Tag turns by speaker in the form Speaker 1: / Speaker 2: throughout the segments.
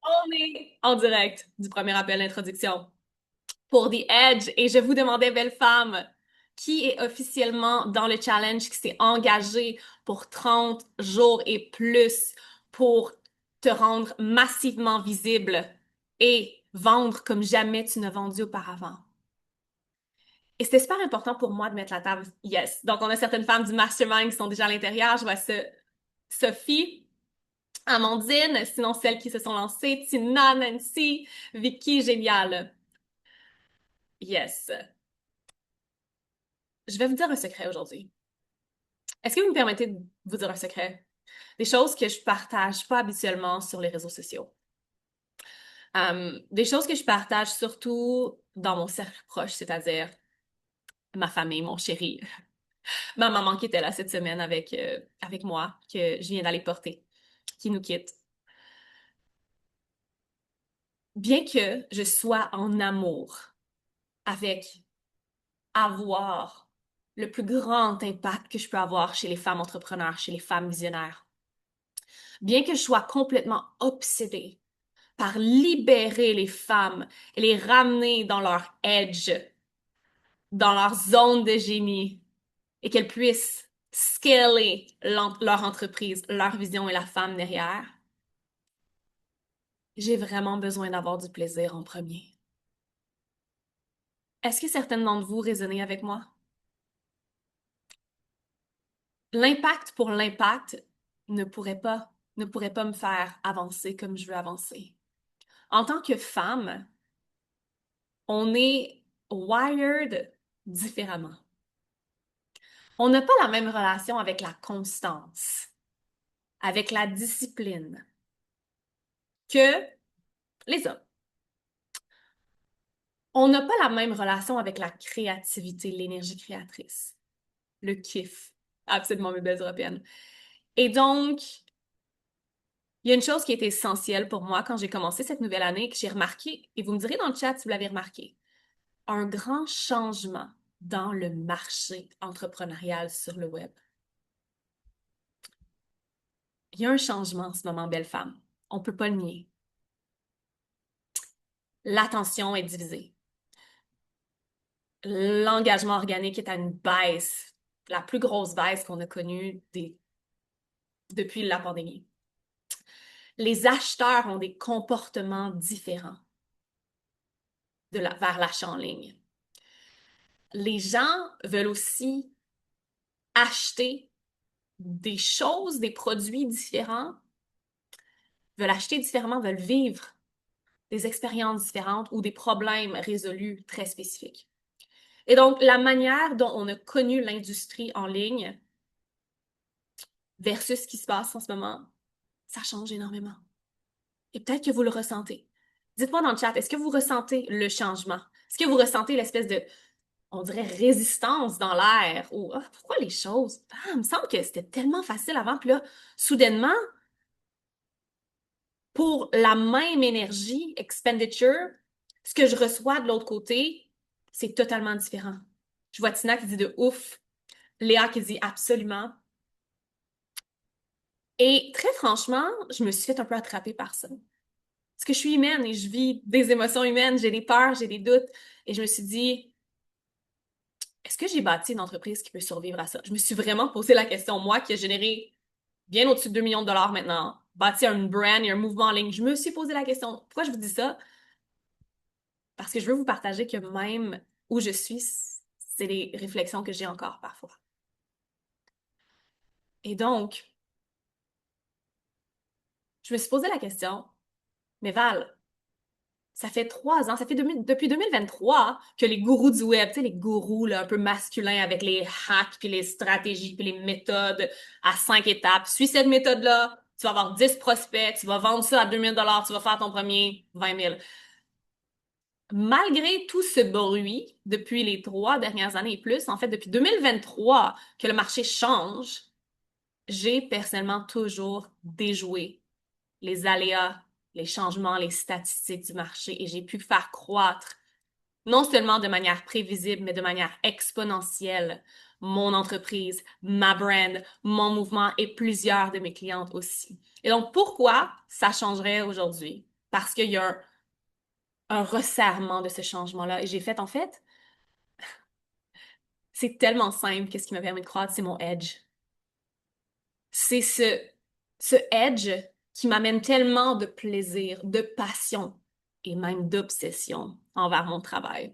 Speaker 1: On est en direct du premier appel d'introduction pour The Edge et je vous demandais, belle femme, qui est officiellement dans le challenge, qui s'est engagé pour 30 jours et plus pour te rendre massivement visible et vendre comme jamais tu n'as vendu auparavant. Et c'était super important pour moi de mettre la table. Yes. Donc, on a certaines femmes du mastermind qui sont déjà à l'intérieur. Je vois Sophie, Amandine, sinon celles qui se sont lancées, Tina, Nancy, Vicky, génial. Yes. Je vais vous dire un secret aujourd'hui. Est-ce que vous me permettez de vous dire un secret? Des choses que je partage pas habituellement sur les réseaux sociaux. Des choses que je partage surtout dans mon cercle proche, c'est-à-dire ma famille, mon chéri, ma maman qui était là cette semaine avec moi, que je viens d'aller porter, qui nous quitte. Bien que je sois en amour avec avoir le plus grand impact que je peux avoir chez les femmes entrepreneurs, chez les femmes visionnaires, bien que je sois complètement obsédée par libérer les femmes et les ramener dans leur edge, dans leur zone de génie, et qu'elles puissent scaler leur entreprise, leur vision et la femme derrière, j'ai vraiment besoin d'avoir du plaisir en premier. Est-ce que certaines d'entre vous résonnez avec moi? L'impact pour l'impact ne pourrait pas me faire avancer comme je veux avancer. En tant que femme, on est wired différemment. On n'a pas la même relation avec la constance, avec la discipline que les hommes. On n'a pas la même relation avec la créativité, l'énergie créatrice, le kiff. Absolument, mes belles européennes. Et donc, il y a une chose qui est essentielle pour moi quand j'ai commencé cette nouvelle année, que j'ai remarqué, et vous me direz dans le chat si vous l'avez remarqué, un grand changement dans le marché entrepreneurial sur le web. Il y a un changement en ce moment, belle femme. On ne peut pas le nier. L'attention est divisée. L'engagement organique est à une baisse, la plus grosse baisse qu'on a connue depuis la pandémie. Les acheteurs ont des comportements différents vers l'achat en ligne. Les gens veulent aussi acheter des choses, des produits différents, veulent acheter différemment, veulent vivre des expériences différentes ou des problèmes résolus très spécifiques. Et donc, la manière dont on a connu l'industrie en ligne versus ce qui se passe en ce moment, ça change énormément. Et peut-être que vous le ressentez. Dites-moi dans le chat, est-ce que vous ressentez le changement? Est-ce que vous ressentez l'espèce de, on dirait, résistance dans l'air? Ou pourquoi les choses? Il me semble que c'était tellement facile avant, puis là, soudainement, pour la même énergie, expenditure, ce que je reçois de l'autre côté, c'est totalement différent. Je vois Tina qui dit de ouf, Léa qui dit absolument. Et très franchement, je me suis fait un peu attraper par ça. Parce que je suis humaine et je vis des émotions humaines, j'ai des peurs, j'ai des doutes. Et je me suis dit, est-ce que j'ai bâti une entreprise qui peut survivre à ça? Je me suis vraiment posé la question, moi qui ai généré bien au-dessus de 2 millions de dollars maintenant, bâti un brand et un mouvement en ligne. Je me suis posé la question, pourquoi je vous dis ça? Parce que je veux vous partager que même où je suis, c'est les réflexions que j'ai encore parfois. Et donc, je me suis posé la question, mais Val, ça fait 3 ans, ça fait depuis 2023 que les gourous du web, tu sais, les gourous là, un peu masculins avec les hacks, puis les stratégies, puis les méthodes à 5 étapes. Suis cette méthode-là, tu vas avoir 10 prospects, tu vas vendre ça à 2 000 dollars, tu vas faire ton premier 20 000. Malgré tout ce bruit depuis les 3 dernières années et plus, en fait, depuis 2023 que le marché change, j'ai personnellement toujours déjoué les aléas, les changements, les statistiques du marché et j'ai pu faire croître, non seulement de manière prévisible, mais de manière exponentielle, mon entreprise, ma brand, mon mouvement et plusieurs de mes clientes aussi. Et donc, pourquoi ça changerait aujourd'hui? parce qu'il y a un resserrement de ce changement-là. Et j'ai fait, en fait, c'est tellement simple qu'est-ce qui m'a permis de croître, c'est mon edge. C'est ce edge qui m'amène tellement de plaisir, de passion et même d'obsession envers mon travail.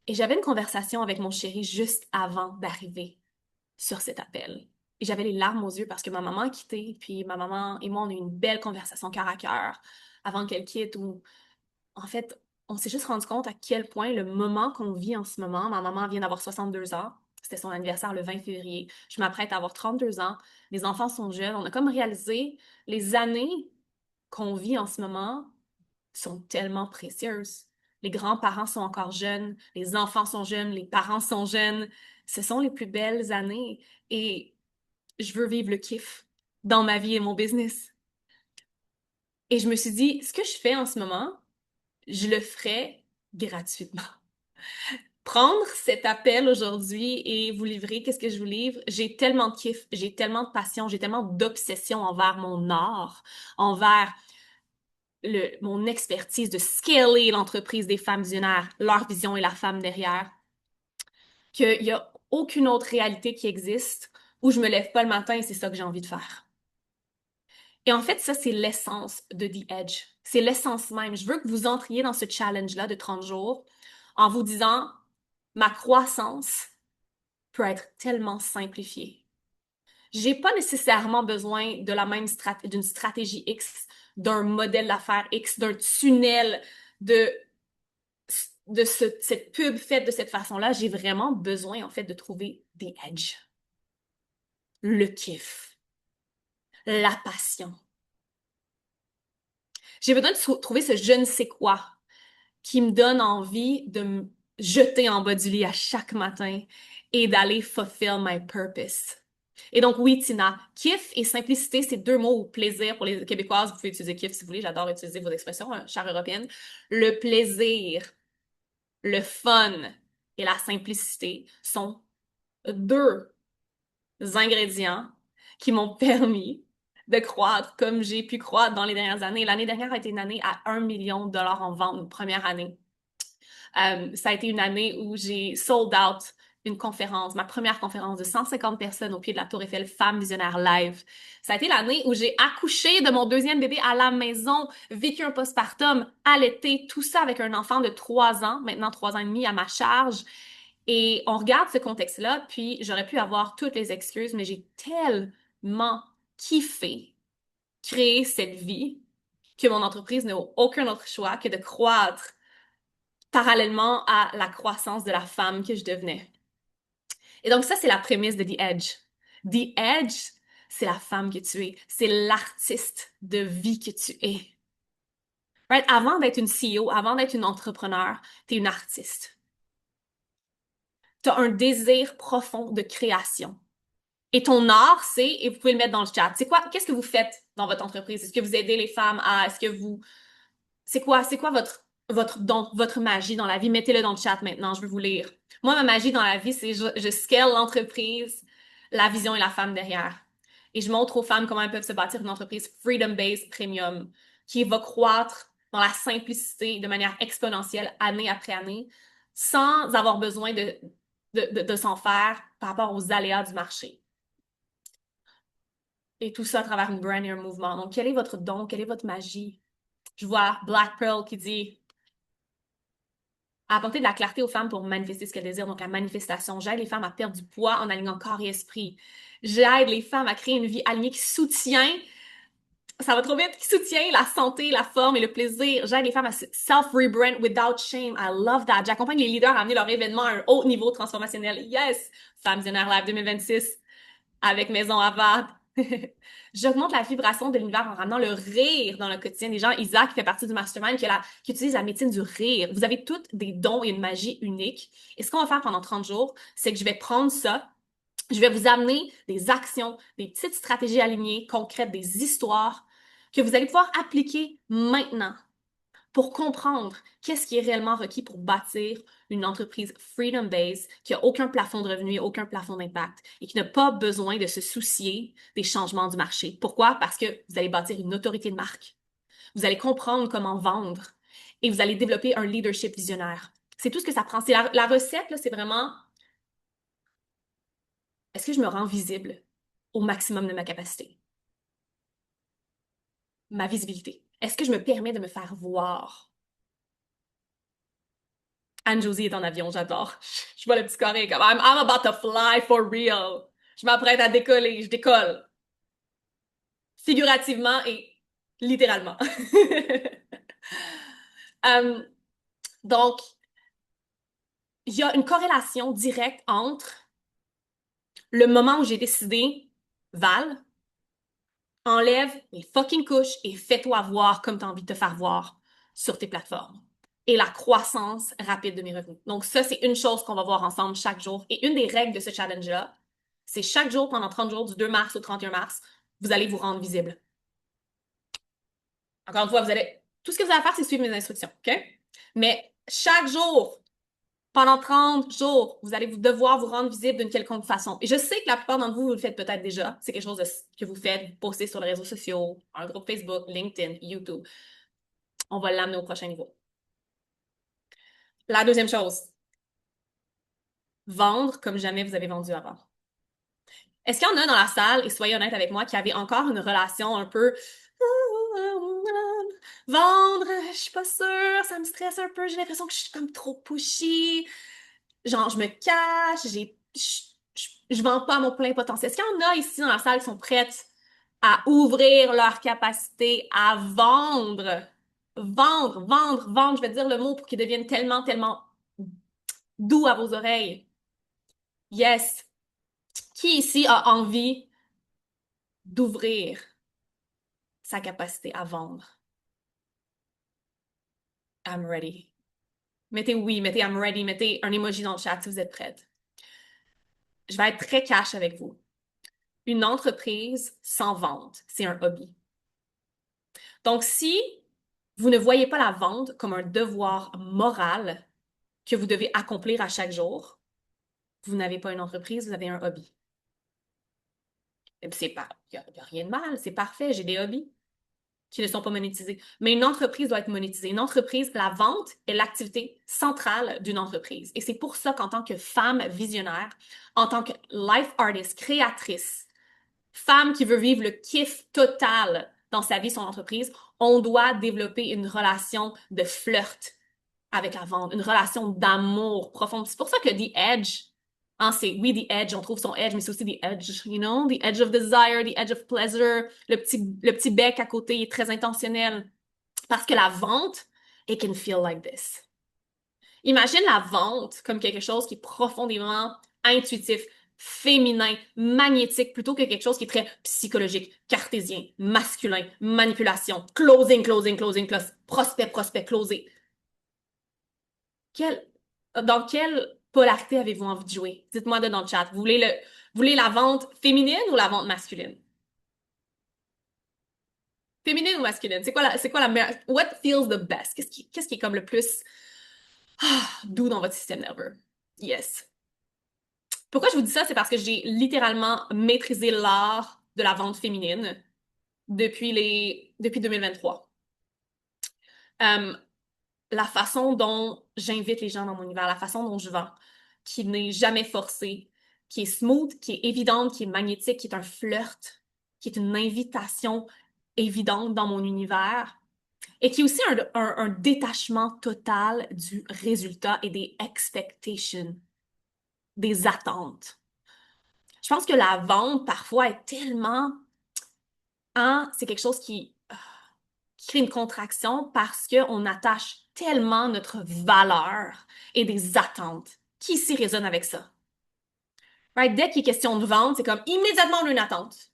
Speaker 1: Et j'avais une conversation avec mon chéri juste avant d'arriver sur cet appel. Et j'avais les larmes aux yeux parce que ma maman a quitté, puis ma maman et moi, on a eu une belle conversation cœur à cœur avant qu'elle quitte, où, en fait, on s'est juste rendu compte à quel point le moment qu'on vit en ce moment, ma maman vient d'avoir 62 ans, c'était son anniversaire le 20 février, je m'apprête à avoir 32 ans, les enfants sont jeunes, on a comme réalisé les années qu'on vit en ce moment sont tellement précieuses. Les grands-parents sont encore jeunes, les enfants sont jeunes, les parents sont jeunes. Ce sont les plus belles années et je veux vivre le kiff dans ma vie et mon business. Et je me suis dit, ce que je fais en ce moment, je le ferai gratuitement. Prendre cet appel aujourd'hui et vous livrer, qu'est-ce que je vous livre? J'ai tellement de kiff, j'ai tellement de passion, j'ai tellement d'obsession envers mon art, envers mon expertise de scaler l'entreprise des femmes visionnaires, leur vision et la femme derrière, qu'il n'y a aucune autre réalité qui existe où je me lève pas le matin et c'est ça que j'ai envie de faire. Et en fait, ça, c'est l'essence de The Edge. C'est l'essence même. Je veux que vous entriez dans ce challenge-là de 30 jours en vous disant, ma croissance peut être tellement simplifiée. J'ai pas nécessairement besoin de la même d'une stratégie X, d'un modèle d'affaires X, d'un tunnel, de, cette pub faite de cette façon-là. J'ai vraiment besoin, en fait, de trouver des edges. Le kiff, la passion. J'ai besoin de trouver ce je ne sais quoi qui me donne envie de me jeter en bas du lit à chaque matin et d'aller fulfill my purpose. Et donc, oui, Tina, kiff et simplicité, c'est deux mots, ou plaisir pour les Québécoises. Vous pouvez utiliser kiff si vous voulez, j'adore utiliser vos expressions, hein, chère européenne. Le plaisir, le fun et la simplicité sont deux ingrédients qui m'ont permis de croître comme j'ai pu croître dans les dernières années. L'année dernière a été une année à 1 million de dollars en vente, une première année. Ça a été une année où j'ai sold out une conférence, ma première conférence de 150 personnes au pied de la Tour Eiffel, Femmes Visionnaires Live. Ça a été l'année où j'ai accouché de mon deuxième bébé à la maison, vécu un postpartum, allaité, tout ça avec un enfant de 3 ans, maintenant 3 ans et demi à ma charge. Et on regarde ce contexte-là, puis j'aurais pu avoir toutes les excuses, mais j'ai tellement kiffé créer cette vie que mon entreprise n'a aucun autre choix que de croître parallèlement à la croissance de la femme que je devenais. Et donc ça, c'est la prémisse de The Edge. The Edge, c'est la femme que tu es. C'est l'artiste de vie que tu es. Right? Avant d'être une CEO, avant d'être une entrepreneur, t'es une artiste. T'as un désir profond de création. Et ton art, c'est, et vous pouvez le mettre dans le chat, c'est quoi, qu'est-ce que vous faites dans votre entreprise? Est-ce que vous aidez les femmes à, est-ce que vous, c'est quoi votre don, votre magie dans la vie? Mettez-le dans le chat maintenant, je veux vous lire. Moi, ma magie dans la vie, c'est je scale l'entreprise, la vision et la femme derrière. Et je montre aux femmes comment elles peuvent se bâtir une entreprise freedom-based premium qui va croître dans la simplicité de manière exponentielle année après année sans avoir besoin de s'en faire par rapport aux aléas du marché. Et tout ça à travers une brand et un mouvement. Donc, quel est votre don? Quelle est votre magie? Je vois Black Pearl qui dit à apporter de la clarté aux femmes pour manifester ce qu'elles désirent, donc la manifestation. J'aide les femmes à perdre du poids en alignant corps et esprit. J'aide les femmes à créer une vie alignée qui soutient, ça va trop vite, qui soutient la santé, la forme et le plaisir. J'aide les femmes à self-rebrand without shame. I love that. J'accompagne les leaders à amener leur événement à un haut niveau transformationnel. Yes! Femmes Visionnaires Live 2026 avec Maison Havard. J'augmente la vibration de l'univers en ramenant le rire dans le quotidien des gens. Isaac qui fait partie du mastermind qui utilise la médecine du rire. Vous avez toutes des dons et une magie unique. Et ce qu'on va faire pendant 30 jours, c'est que je vais prendre ça, je vais vous amener des actions, des petites stratégies alignées, concrètes, des histoires que vous allez pouvoir appliquer maintenant pour comprendre qu'est-ce qui est réellement requis pour bâtir une entreprise freedom-based qui n'a aucun plafond de revenus, aucun plafond d'impact et qui n'a pas besoin de se soucier des changements du marché. Pourquoi? Parce que vous allez bâtir une autorité de marque. Vous allez comprendre comment vendre et vous allez développer un leadership visionnaire. C'est tout ce que ça prend. C'est la recette, là, c'est vraiment, est-ce que je me rends visible au maximum de ma capacité? Ma visibilité. Est-ce que je me permets de me faire voir? Anne-Josie est en avion, j'adore. Je vois le petit carré comme I'm about to fly for real. Je m'apprête à décoller, je décolle. Figurativement et littéralement. Euh, donc, il y a une corrélation directe entre le moment où j'ai décidé, Val, enlève les fucking couches et fais-toi voir comme tu as envie de te faire voir sur tes plateformes. Et la croissance rapide de mes revenus. Donc ça, c'est une chose qu'on va voir ensemble chaque jour. Et une des règles de ce challenge-là, c'est chaque jour pendant 30 jours, du 2 mars au 31 mars, vous allez vous rendre visible. Encore une fois, tout ce que vous avez à faire, c'est suivre mes instructions, OK? Mais chaque jour, pendant 30 jours, vous allez devoir vous rendre visible d'une quelconque façon. Et je sais que la plupart d'entre vous, vous le faites peut-être déjà. C'est quelque chose que vous faites, vous postez sur les réseaux sociaux, un groupe Facebook, LinkedIn, YouTube. On va l'amener au prochain niveau. La deuxième chose, vendre comme jamais vous avez vendu avant. Est-ce qu'il y en a dans la salle, et soyez honnête avec moi, qui avait encore une relation un peu vendre, je suis pas sûre, ça me stresse un peu, j'ai l'impression que je suis comme trop pushy, genre je me cache, je vends pas mon plein potentiel. Est-ce qu'il y en a ici dans la salle qui sont prêtes à ouvrir leur capacité à vendre? Vendre, vendre, vendre, je vais dire le mot pour qu'il devienne tellement, tellement doux à vos oreilles. Yes. Qui ici a envie d'ouvrir sa capacité à vendre? I'm ready. Mettez oui, mettez I'm ready, mettez un emoji dans le chat si vous êtes prête. Je vais être très cash avec vous. Une entreprise sans vente, c'est un hobby. Donc, si vous ne voyez pas la vente comme un devoir moral que vous devez accomplir à chaque jour, vous n'avez pas une entreprise, vous avez un hobby. C'est pas, il n'y a rien de mal, c'est parfait, j'ai des hobbies qui ne sont pas monétisés. Mais une entreprise doit être monétisée. Une entreprise, la vente est l'activité centrale d'une entreprise. Et c'est pour ça qu'en tant que femme visionnaire, en tant que life artist, créatrice, femme qui veut vivre le kiff total dans sa vie, son entreprise, on doit développer une relation de flirt avec la vente, une relation d'amour profonde. C'est pour ça que The Edge, hein, c'est oui, The Edge, on trouve son edge, mais c'est aussi The Edge, you know, The Edge of Desire, The Edge of Pleasure, le petit bec à côté est très intentionnel. Parce que la vente, it can feel like this. Imagine la vente comme quelque chose qui est profondément intuitif, féminin, magnétique, plutôt que quelque chose qui est très psychologique, cartésien, masculin, manipulation, closing, closing, closing, close, prospect, prospect, closing. Quel, dans quelle polarité avez-vous envie de jouer? Dites-moi dans le chat. Vous voulez la vente féminine ou la vente masculine? Féminine ou masculine? C'est quoi la meilleure? What feels the best? Qu'est-ce qui est comme le plus doux dans votre système nerveux? Yes. Pourquoi je vous dis ça? C'est parce que j'ai littéralement maîtrisé l'art de la vente féminine depuis 2023. Euh, la façon dont j'invite les gens dans mon univers, la façon dont je vends, qui n'est jamais forcée, qui est smooth, qui est évidente, qui est magnétique, qui est un flirt, qui est une invitation évidente dans mon univers, et qui est aussi un détachement total du résultat et des expectations, des attentes. Je pense que la vente, parfois, est tellement... Hein, c'est quelque chose qui crée une contraction parce qu'on attache tellement notre valeur et des attentes. Qui ici résonne avec ça? Right? Dès qu'il est question de vente, c'est comme immédiatement on a une attente.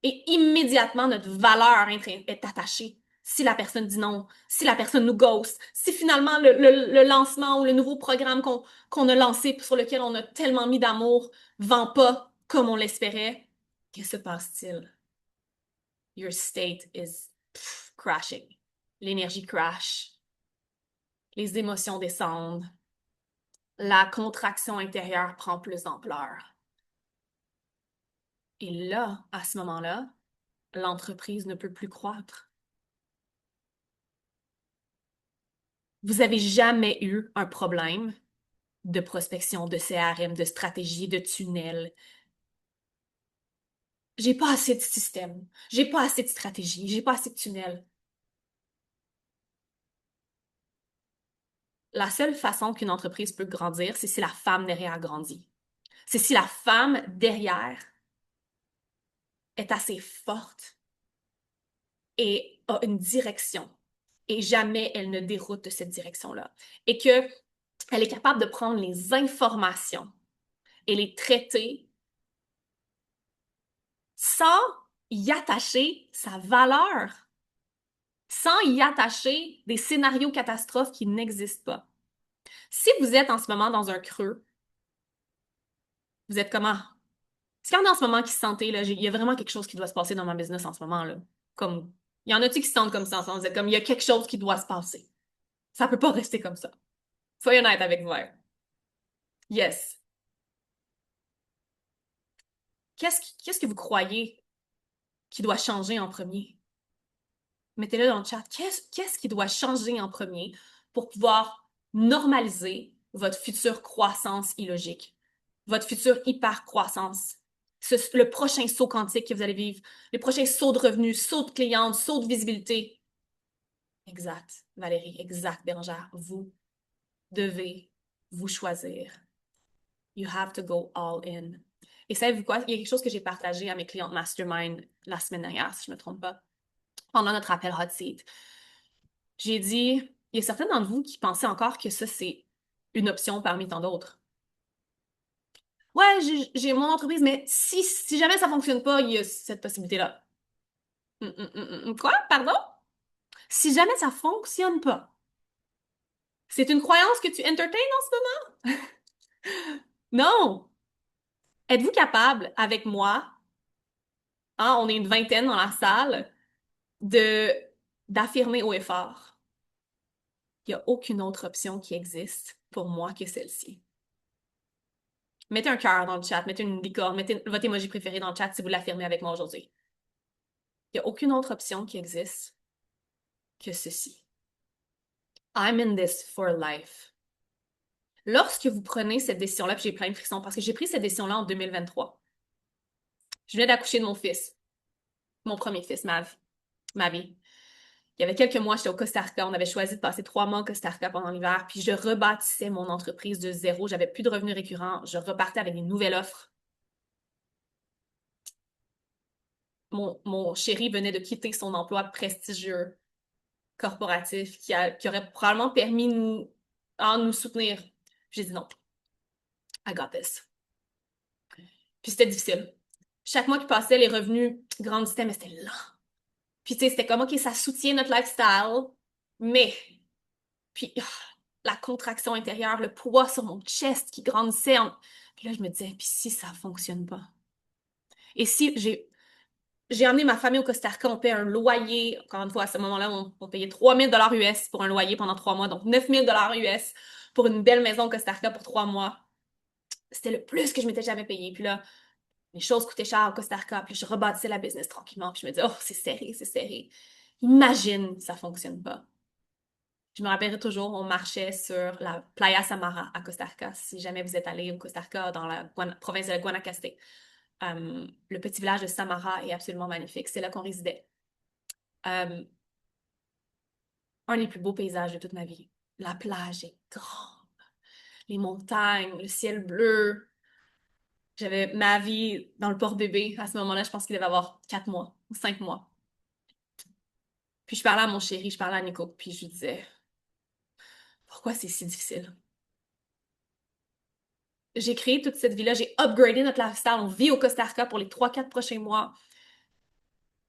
Speaker 1: Et immédiatement notre valeur est attachée. Si la personne dit non, si la personne nous ghost, si finalement le lancement ou le nouveau programme qu'on a lancé, sur lequel on a tellement mis d'amour, vend pas comme on l'espérait, que se passe-t-il? Your state is crashing. L'énergie crash. Les émotions descendent. La contraction intérieure prend plus d'ampleur. Et là, à ce moment-là, l'entreprise ne peut plus croître. Vous avez jamais eu un problème de prospection, de CRM, de stratégie, de tunnel. J'ai pas assez de système. J'ai pas assez de stratégie. J'ai pas assez de tunnel. La seule façon qu'une entreprise peut grandir, c'est si la femme derrière grandit. C'est si la femme derrière est assez forte et a une direction. Et jamais elle ne déroute de cette direction-là. Et que elle est capable de prendre les informations et les traiter sans y attacher sa valeur, sans y attacher des scénarios catastrophes qui n'existent pas. Si vous êtes en ce moment dans un creux, vous êtes comment? Est-ce qu'il y en a en ce moment qui se sentaient, là, il y a vraiment quelque chose qui doit se passer dans ma business en ce moment, là? Comme, il y en a-tu qui se sentent comme ça en ce moment? Vous êtes comme, il y a quelque chose qui doit se passer. Ça peut pas rester comme ça. Soyez honnête avec vous-même. Yes. Qu'est-ce que vous croyez qui doit changer en premier? Mettez-le dans le chat. Qu'est-ce qui doit changer en premier pour pouvoir normaliser votre future croissance illogique, votre future hyper-croissance, le prochain saut quantique que vous allez vivre, les prochains sauts de revenus, sauts de clientes, sauts de visibilité? Exact, Valérie, exact, Bérangère. Vous devez vous choisir. You have to go all in. Et savez-vous quoi? Il y a quelque chose que j'ai partagé à mes clientes Mastermind la semaine dernière, si je ne me trompe pas, pendant notre appel Hot Seat. J'ai dit, il y a certains d'entre vous qui pensaient encore que ça, c'est une option parmi tant d'autres. Ouais, j'ai mon entreprise, mais si jamais ça fonctionne pas, il y a cette possibilité-là. Quoi? Pardon? Si jamais ça fonctionne pas, c'est une croyance que tu entertaines en ce moment? Non! Êtes-vous capable, avec moi, hein, on est une vingtaine dans la salle, de d'affirmer haut et fort, il n'y a aucune autre option qui existe pour moi que celle-ci. Mettez un cœur dans le chat, mettez une licorne, mettez votre emoji préféré dans le chat si vous l'affirmez avec moi aujourd'hui. Il n'y a aucune autre option qui existe que ceci. I'm in this for life. Lorsque vous prenez cette décision-là, puis j'ai plein de frissons parce que j'ai pris cette décision-là en 2023. Je venais d'accoucher de mon fils, mon premier fils, Mavi. Il y avait quelques mois, j'étais au Costa Rica. On avait choisi de passer 3 mois au Costa Rica pendant l'hiver. Puis je rebâtissais mon entreprise de zéro. J'avais plus de revenus récurrents. Je repartais avec des nouvelles offres. Mon chéri venait de quitter son emploi prestigieux corporatif qui aurait probablement permis nous soutenir. J'ai dit non. I got this. Puis c'était difficile. Chaque mois qui passait, les revenus grandissaient, mais c'était lent. Puis tu sais, c'était comme, OK, ça soutient notre lifestyle, mais puis la contraction intérieure, le poids sur mon chest qui grandissait. Puis là, je me disais, puis si ça fonctionne pas? Et si j'ai emmené ma famille au Costa Rica, on paie un loyer, encore une fois, à ce moment-là, on payait 3000 dollars US pour un loyer pendant 3 mois, donc 9000 dollars US pour une belle maison au Costa Rica pour 3 mois. C'était le plus que je m'étais jamais payé. Puis là, les choses coûtaient cher au Costa Rica, puis je rebâtissais la business tranquillement, puis je me disais, oh, c'est serré, c'est serré. Imagine, ça fonctionne pas. Je me rappellerai toujours, on marchait sur la Playa Samara à Costa Rica. Si jamais vous êtes allé au Costa Rica, dans la province de Guanacaste, le petit village de Samara est absolument magnifique. C'est là qu'on résidait. Euh, un des plus beaux paysages de toute ma vie. La plage est grande, les montagnes, le ciel bleu. J'avais ma vie dans le port-bébé. À ce moment-là, je pense qu'il devait avoir 4 mois ou 5 mois. Puis je parlais à mon chéri, je parlais à Nico, puis je lui disais, pourquoi c'est si difficile? J'ai créé toute cette vie-là, j'ai upgradé notre lifestyle, on vit au Costa Rica pour les 3-4 prochains mois.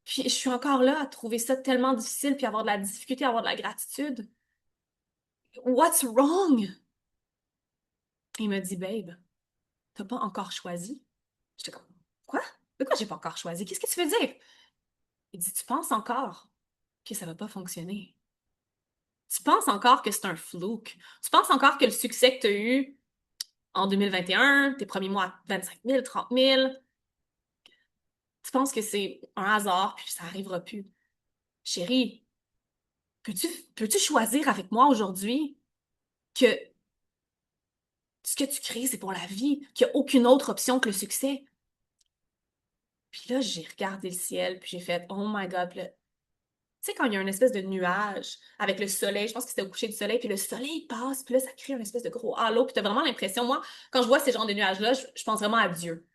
Speaker 1: Puis je suis encore là à trouver ça tellement difficile, puis avoir de la difficulté à avoir de la gratitude. What's wrong? Il me dit, babe, t'as pas encore choisi? J'étais comme, quoi? De quoi j'ai pas encore choisi? Qu'est-ce que tu veux dire? Il dit, tu penses encore que ça va pas fonctionner. Tu penses encore que c'est un fluke. Tu penses encore que le succès que tu as eu en 2021, tes premiers mois à 25 000, 30 000, tu penses que c'est un hasard puis ça arrivera plus. Chérie, Peux-tu, peux-tu choisir avec moi aujourd'hui que ce que tu crées, c'est pour la vie, qu'il n'y a aucune autre option que le succès? Puis là, j'ai regardé le ciel, puis j'ai fait, oh my God. Puis là, tu sais, quand il y a une espèce de nuage avec le soleil, je pense que c'était au coucher du soleil, puis le soleil passe, puis là, ça crée une espèce de gros halo, puis t'as vraiment l'impression, moi, quand je vois ces genres de nuages-là, je pense vraiment à Dieu.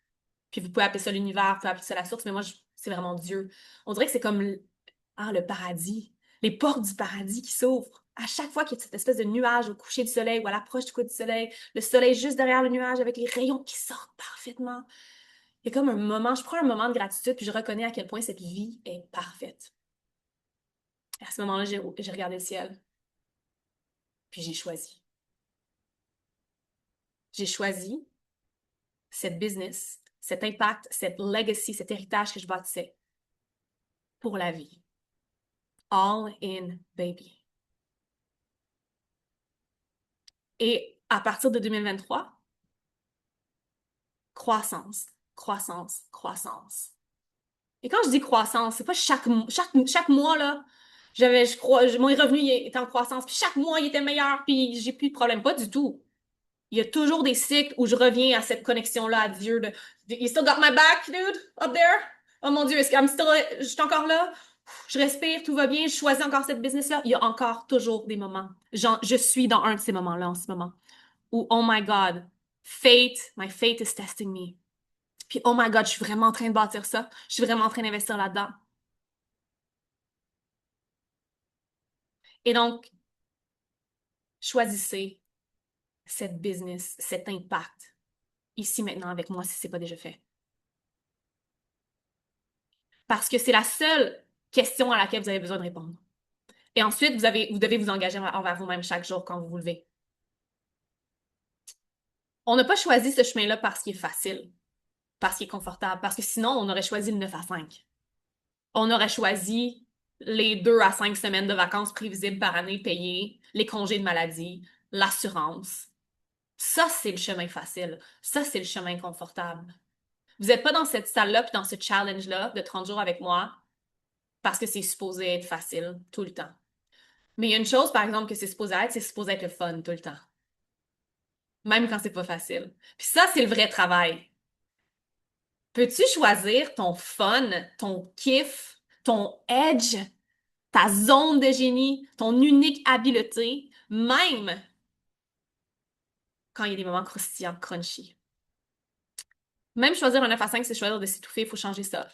Speaker 1: Puis vous pouvez appeler ça l'univers, vous pouvez appeler ça la source, mais moi, c'est vraiment Dieu. On dirait que c'est comme le paradis, les portes du paradis qui s'ouvrent. À chaque fois qu'il y a cette espèce de nuage au coucher du soleil ou à l'approche du coucher du soleil, le soleil juste derrière le nuage avec les rayons qui sortent parfaitement. Il y a comme un moment, je prends un moment de gratitude puis je reconnais à quel point cette vie est parfaite. Et à ce moment-là, j'ai regardé le ciel, puis j'ai choisi. J'ai choisi cette business, cet impact, cette legacy, cet héritage que je bâtissais pour la vie. All in, baby. Et à partir de 2023, croissance, croissance, croissance. Et quand je dis croissance, c'est pas chaque mois, là, je crois, mon revenu il était en croissance, puis chaque mois, il était meilleur, puis j'ai plus de problème. Pas du tout. Il y a toujours des cycles où je reviens à cette connexion-là à Dieu de You still got my back, dude, up there? Oh mon Dieu, je suis encore là? Je respire, tout va bien, je choisis encore cette business-là. Il y a encore toujours des moments. Je suis dans un de ces moments-là en ce moment. Où, oh my God, my fate is testing me. Puis, oh my God, je suis vraiment en train de bâtir ça. Je suis vraiment en train d'investir là-dedans. Et donc, choisissez cette business, cet impact, ici maintenant avec moi si c'est pas déjà fait. Parce que c'est la seule question à laquelle vous avez besoin de répondre. Et ensuite, vous devez vous engager envers vous-même chaque jour quand vous vous levez. On n'a pas choisi ce chemin-là parce qu'il est facile, parce qu'il est confortable, parce que sinon, on aurait choisi le 9 à 5. On aurait choisi les 2 à 5 semaines de vacances prévisibles par année payées, les congés de maladie, l'assurance. Ça, c'est le chemin facile. Ça, c'est le chemin confortable. Vous n'êtes pas dans cette salle-là puis dans ce challenge-là de 30 jours avec moi parce que c'est supposé être facile tout le temps. Mais il y a une chose, par exemple, que c'est supposé être le fun tout le temps. Même quand c'est pas facile. Puis ça, c'est le vrai travail. Peux-tu choisir ton fun, ton kiff, ton edge, ta zone de génie, ton unique habileté, même quand il y a des moments croustillants, crunchy? Même choisir un 9 à 5, c'est choisir de s'étouffer, il faut changer ça.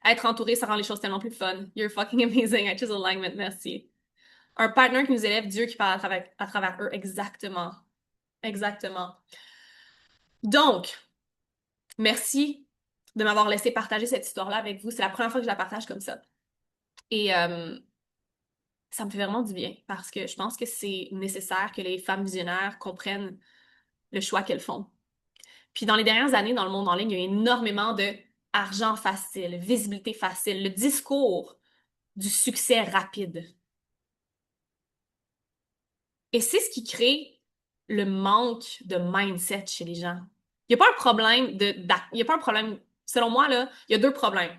Speaker 1: Être entouré, ça rend les choses tellement plus fun. You're fucking amazing. I choose alignment. Merci. Un partner qui nous élève, Dieu qui parle à travers eux. Exactement. Exactement. Donc, merci de m'avoir laissé partager cette histoire-là avec vous. C'est la première fois que je la partage comme ça. Et ça me fait vraiment du bien parce que je pense que c'est nécessaire que les femmes visionnaires comprennent le choix qu'elles font. Puis dans les dernières années, dans le monde en ligne, il y a énormément de argent facile, visibilité facile, le discours du succès rapide. Et c'est ce qui crée le manque de mindset chez les gens. Il n'y a pas un problème il y a pas un problème, selon moi, là, il y a deux problèmes.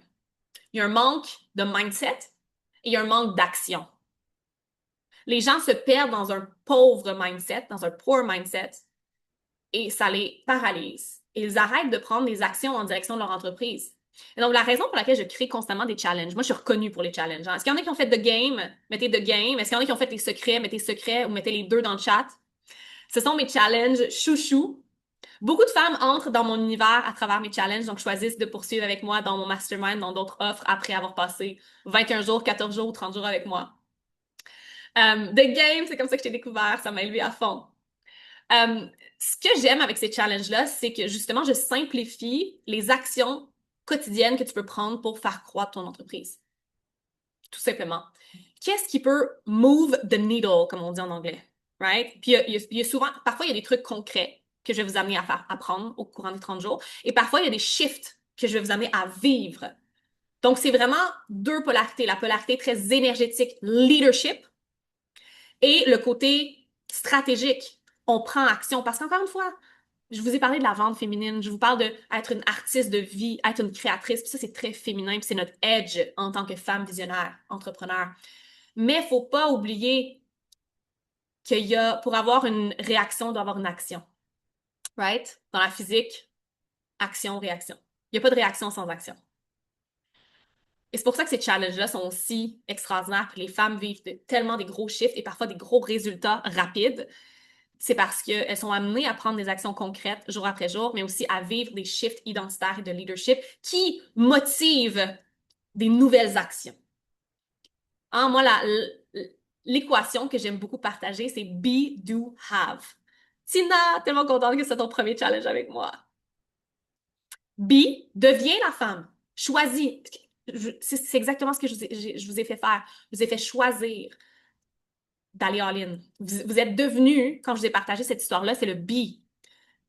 Speaker 1: Il y a un manque de mindset et il y a un manque d'action. Les gens se perdent dans un pauvre mindset, dans un poor mindset, et ça les paralyse. Et ils arrêtent de prendre des actions en direction de leur entreprise. Et donc, la raison pour laquelle je crée constamment des challenges, moi, je suis reconnue pour les challenges. Est-ce qu'il y en a qui ont fait The Game? Mettez The Game. Est-ce qu'il y en a qui ont fait les secrets? Mettez secrets ou mettez les deux dans le chat. Ce sont mes challenges chouchou. Beaucoup de femmes entrent dans mon univers à travers mes challenges, donc choisissent de poursuivre avec moi dans mon mastermind, dans d'autres offres après avoir passé 21 jours, 14 jours ou 30 jours avec moi. The Game, c'est comme ça que j'ai découvert, ça m'a élevé à fond. Ce que j'aime avec ces challenges-là, c'est que justement, je simplifie les actions quotidiennes que tu peux prendre pour faire croître ton entreprise. Tout simplement. Qu'est-ce qui peut move the needle, comme on dit en anglais? Right? Puis il y a souvent, parfois, il y a des trucs concrets que je vais vous amener à faire apprendre au courant des 30 jours. Et parfois, il y a des shifts que je vais vous amener à vivre. Donc, c'est vraiment deux polarités. La polarité très énergétique, leadership, et le côté stratégique. On prend action. Parce qu'encore une fois, je vous ai parlé de la vente féminine, je vous parle d'être une artiste de vie, être une créatrice, puis ça, c'est très féminin, puis c'est notre edge en tant que femme visionnaire, entrepreneur. Mais faut pas oublier pour avoir une réaction, il doit y avoir une action. Right? Dans la physique, action, réaction. Il n'y a pas de réaction sans action. Et c'est pour ça que ces challenges-là sont aussi extraordinaires. Puis les femmes vivent tellement des gros chiffres et parfois des gros résultats rapides. C'est parce qu'elles sont amenées à prendre des actions concrètes jour après jour, mais aussi à vivre des shifts identitaires et de leadership qui motivent des nouvelles actions. Hein, moi, l'équation que j'aime beaucoup partager, c'est be, do, have. Tina, tellement contente que c'est ton premier challenge avec moi. Be, deviens la femme. Choisis. C'est exactement ce que je vous ai fait faire. Je vous ai fait choisir d'aller all-in. Vous êtes devenus, quand je vous ai partagé cette histoire-là, c'est le be.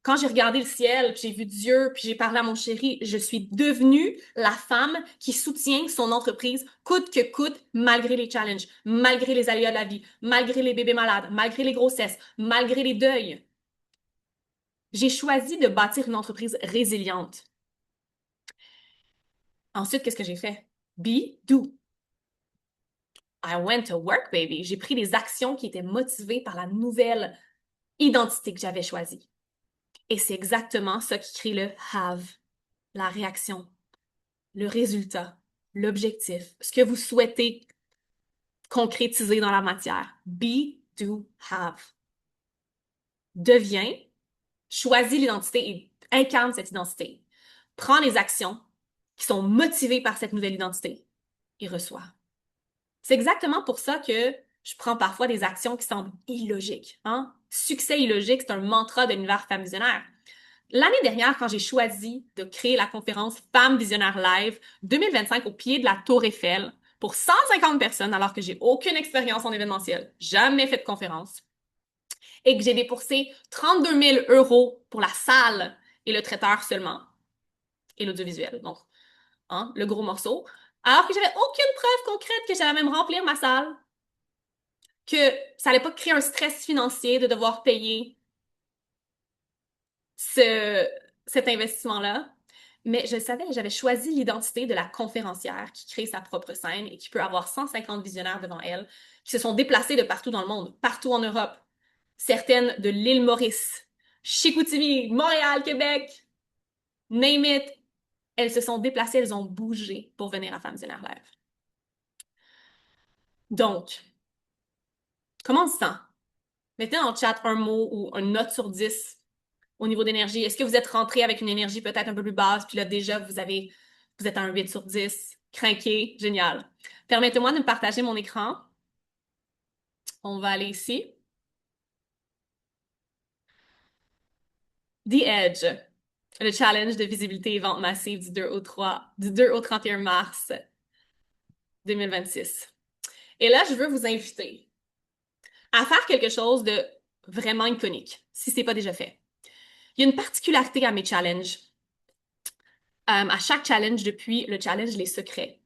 Speaker 1: Quand j'ai regardé le ciel, puis j'ai vu Dieu, puis j'ai parlé à mon chéri, je suis devenue la femme qui soutient son entreprise coûte que coûte, malgré les challenges, malgré les aléas de la vie, malgré les bébés malades, malgré les grossesses, malgré les deuils. J'ai choisi de bâtir une entreprise résiliente. Ensuite, qu'est-ce que j'ai fait? Be, do. I went to work, baby. J'ai pris des actions qui étaient motivées par la nouvelle identité que j'avais choisie. Et c'est exactement ça qui crée le have, la réaction, le résultat, l'objectif, ce que vous souhaitez concrétiser dans la matière. Be, do, have. Deviens, choisis l'identité et incarne cette identité. Prends les actions qui sont motivées par cette nouvelle identité et reçois. C'est exactement pour ça que je prends parfois des actions qui semblent illogiques. Hein? Succès illogique, c'est un mantra de l'univers Femme Visionnaire. L'année dernière, quand j'ai choisi de créer la conférence Femmes Visionnaires Live 2025 au pied de la Tour Eiffel pour 150 personnes, alors que j'ai aucune expérience en événementiel, jamais fait de conférence, et que j'ai dépoursé 32 000 € pour la salle et le traiteur seulement, et l'audiovisuel, donc hein, le gros morceau, alors que j'avais aucune preuve concrète que j'allais même remplir ma salle, que ça allait pas créer un stress financier de devoir payer cet investissement-là. Mais je savais, j'avais choisi l'identité de la conférencière qui crée sa propre scène et qui peut avoir 150 visionnaires devant elle, qui se sont déplacés de partout dans le monde, partout en Europe. Certaines de l'île Maurice, Chicoutimi, Montréal, Québec, name it. Elles se sont déplacées, elles ont bougé pour venir à Femmes Visionnaires Live. Donc, comment on se sent? Mettez dans le chat un mot ou une note sur 10 au niveau d'énergie. Est-ce que vous êtes rentré avec une énergie peut-être un peu plus basse, puis là déjà vous êtes à un 8 sur 10, craqué, génial. Permettez-moi de me partager mon écran. On va aller ici. The Edge, le challenge de visibilité et vente massive du 2 au 31 mars 2026. Et là, je veux vous inviter à faire quelque chose de vraiment iconique, si c'est pas déjà fait. Il y a une particularité à mes challenges. À chaque challenge depuis le challenge Les Secrets